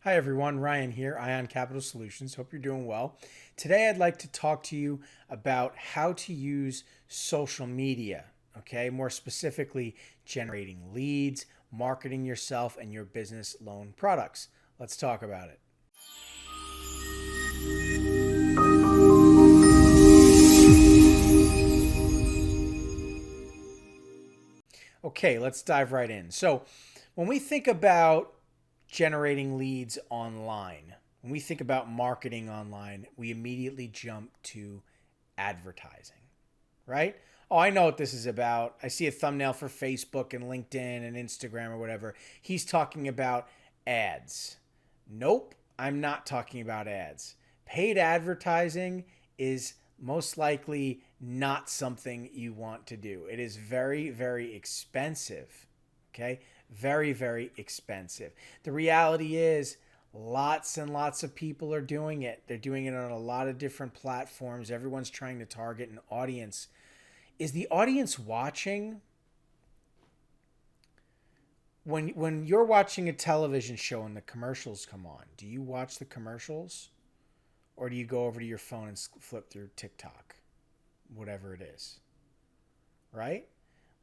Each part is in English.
Hi everyone, Ryan here, Ion Capital Solutions. Hope you're doing well. Today I'd like to talk to you about how to use social media, okay? More specifically, generating leads, marketing yourself and your business loan products. Let's talk about it. Okay, let's dive right in. So, when we think about generating leads online, when we think about marketing online, we immediately jump to advertising, right? Oh, I know what this is about. I see a thumbnail for Facebook and LinkedIn and Instagram or whatever. He's talking about ads. Nope, I'm not talking about ads. Paid advertising is most likely not something you want to do. It is very, very expensive. Okay? Very, very expensive. The reality is, lots and lots of people are doing it. They're doing it on a lot of different platforms. Everyone's trying to target an audience. Is the audience watching? When you're watching a television show and the commercials come on, do you watch the commercials? Or do you go over to your phone and flip through TikTok? Whatever it is. Right?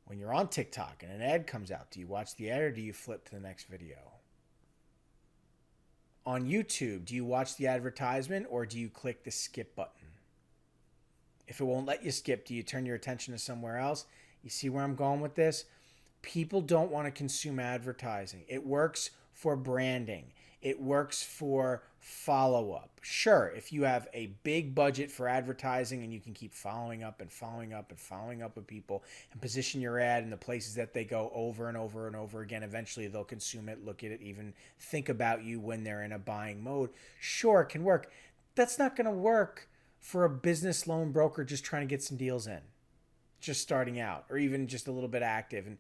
When you're on TikTok and an ad comes out, do you watch the ad or do you flip to the next video? On YouTube, do you watch the advertisement or do you click the skip button? If it won't let you skip, do you turn your attention to somewhere else? You see where I'm going with this? People don't want to consume advertising. It works for branding. It works for follow-up. Sure, if you have a big budget for advertising and you can keep following up and following up and following up with people and position your ad in the places that they go over and over and over again, eventually they'll consume it, look at it, even think about you when they're in a buying mode. Sure, it can work. That's not going to work for a business loan broker just trying to get some deals in, just starting out, or even just a little bit active. And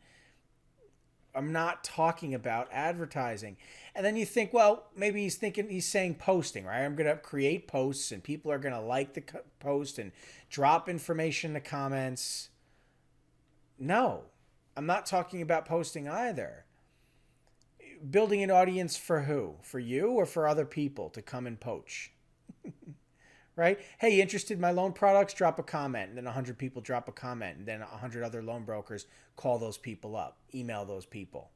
I'm not talking about advertising. And then you think, well, maybe he's saying posting, right? I'm going to create posts and people are going to like the post and drop information in the comments. No, I'm not talking about posting either. Building an audience for who? For you or for other people to come and poach? Right? Hey, interested in my loan products? Drop a comment. And then 100 people drop a comment. And then 100 other loan brokers call those people up, email those people.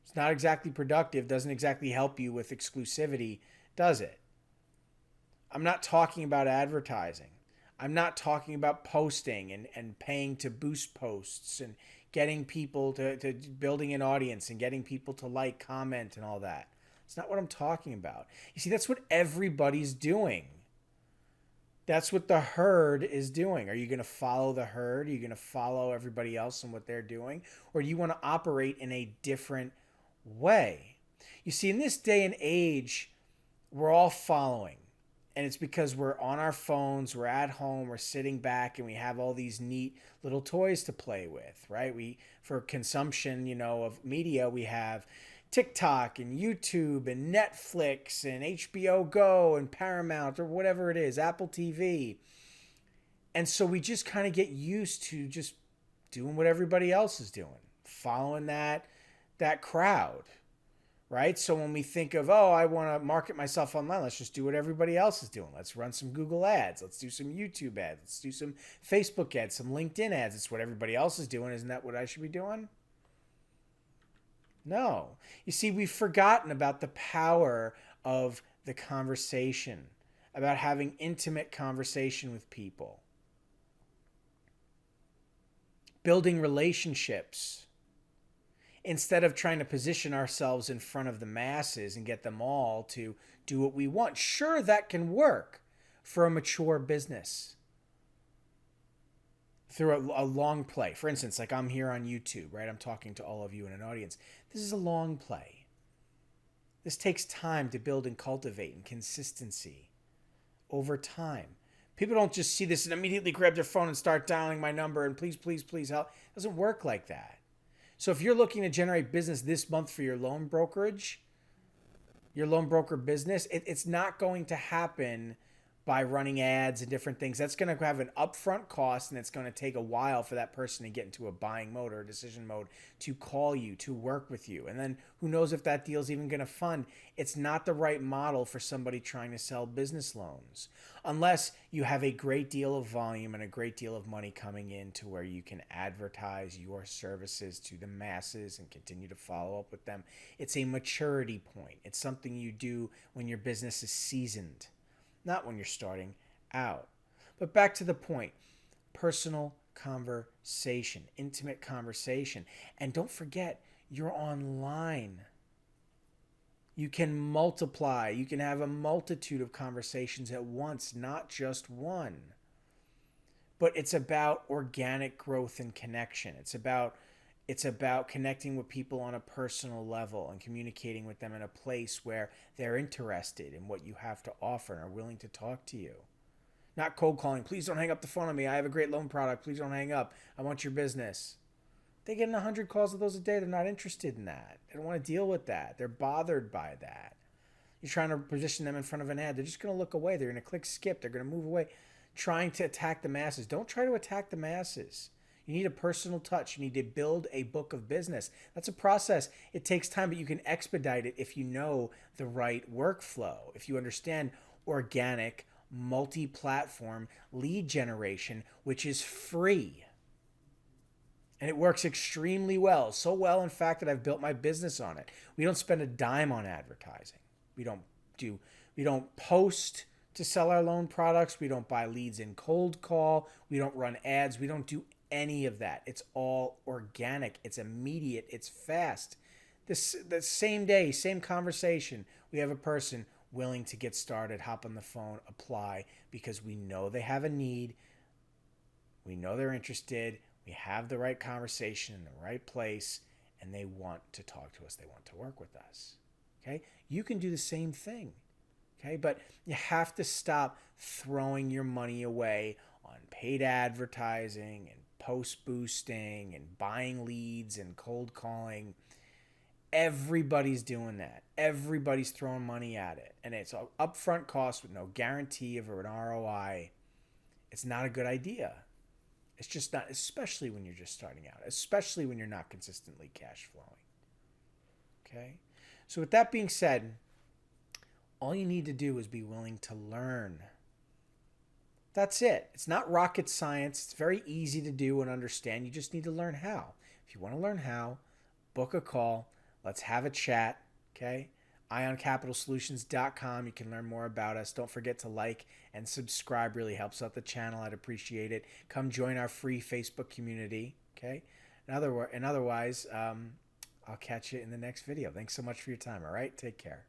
It's not exactly productive, doesn't exactly help you with exclusivity, does it? I'm not talking about advertising. I'm not talking about posting and paying to boost posts and getting people to building an audience and getting people to like, comment, and all that. It's not what I'm talking about. You see, that's what everybody's doing. That's what the herd is doing. Are you going to follow the herd? Are you going to follow everybody else and what they're doing? Or do you want to operate in a different way? You see, in this day and age, we're all following. And it's because we're on our phones, we're at home, we're sitting back, and we have all these neat little toys to play with, right? For consumption, of media, we have TikTok and YouTube and Netflix and HBO Go and Paramount or whatever it is, Apple TV. And so we just kind of get used to just doing what everybody else is doing, following that crowd, right? So when we think of, oh, I want to market myself online, let's just do what everybody else is doing. Let's run some Google ads. Let's do some YouTube ads. Let's do some Facebook ads, some LinkedIn ads. It's what everybody else is doing. Isn't that what I should be doing? No. You see, we've forgotten about the power of the conversation, about having intimate conversation with people, building relationships, instead of trying to position ourselves in front of the masses and get them all to do what we want. Sure, that can work for a mature business through a long play. For instance, like I'm here on YouTube, right? I'm talking to all of you in an audience. This is a long play. This takes time to build and cultivate and consistency over time. People don't just see this and immediately grab their phone and start dialing my number and please, please, please help. It doesn't work like that. So if you're looking to generate business this month for your loan brokerage, your loan broker business, it's not going to happen by running ads and different things. That's going to have an upfront cost, and it's going to take a while for that person to get into a buying mode or a decision mode to call you, to work with you. And then who knows if that deal's even going to fund. It's not the right model for somebody trying to sell business loans unless you have a great deal of volume and a great deal of money coming in to where you can advertise your services to the masses and continue to follow up with them. It's a maturity point. It's something you do when your business is seasoned, not when you're starting out. But back to the point, personal conversation, intimate conversation. And don't forget, you're online. You can multiply. You can have a multitude of conversations at once, not just one. But it's about organic growth and connection. It's about connecting with people on a personal level and communicating with them in a place where they're interested in what you have to offer and are willing to talk to you. Not cold calling. Please don't hang up the phone on me. I have a great loan product. Please don't hang up. I want your business. They get 100 calls of those a day. They're not interested in that. They don't want to deal with that. They're bothered by that. You're trying to position them in front of an ad. They're just going to look away. They're going to click skip. They're going to move away. Trying to attack the masses. Don't try to attack the masses. You need a personal touch. You need to build a book of business. That's a process. It takes time, but you can expedite it if you know the right workflow. If you understand organic, multi-platform lead generation, which is free. And it works extremely well. So well, in fact, that I've built my business on it. We don't spend a dime on advertising. We don't post to sell our loan products. We don't buy leads in cold call. We don't run ads. We don't do any of that. It's all organic. It's immediate. It's fast. The same day, same conversation, we have a person willing to get started, hop on the phone, apply, because we know they have a need. We know they're interested. We have the right conversation in the right place, and they want to talk to us. They want to work with us. Okay? You can do the same thing. Okay? But you have to stop throwing your money away on paid advertising and post boosting and buying leads and cold calling. Everybody's doing that. Everybody's throwing money at it. And it's an upfront cost with no guarantee of an ROI. It's not a good idea. It's just not, especially when you're just starting out, especially when you're not consistently cash flowing. Okay? So with that being said, all you need to do is be willing to learn. That's it. It's not rocket science. It's very easy to do and understand. You just need to learn how. If you want to learn how, book a call. Let's have a chat. Okay? IonCapitalSolutions.com. You can learn more about us. Don't forget to like and subscribe. Really helps out the channel. I'd appreciate it. Come join our free Facebook community. Okay? And otherwise, I'll catch you in the next video. Thanks so much for your time. All right? Take care.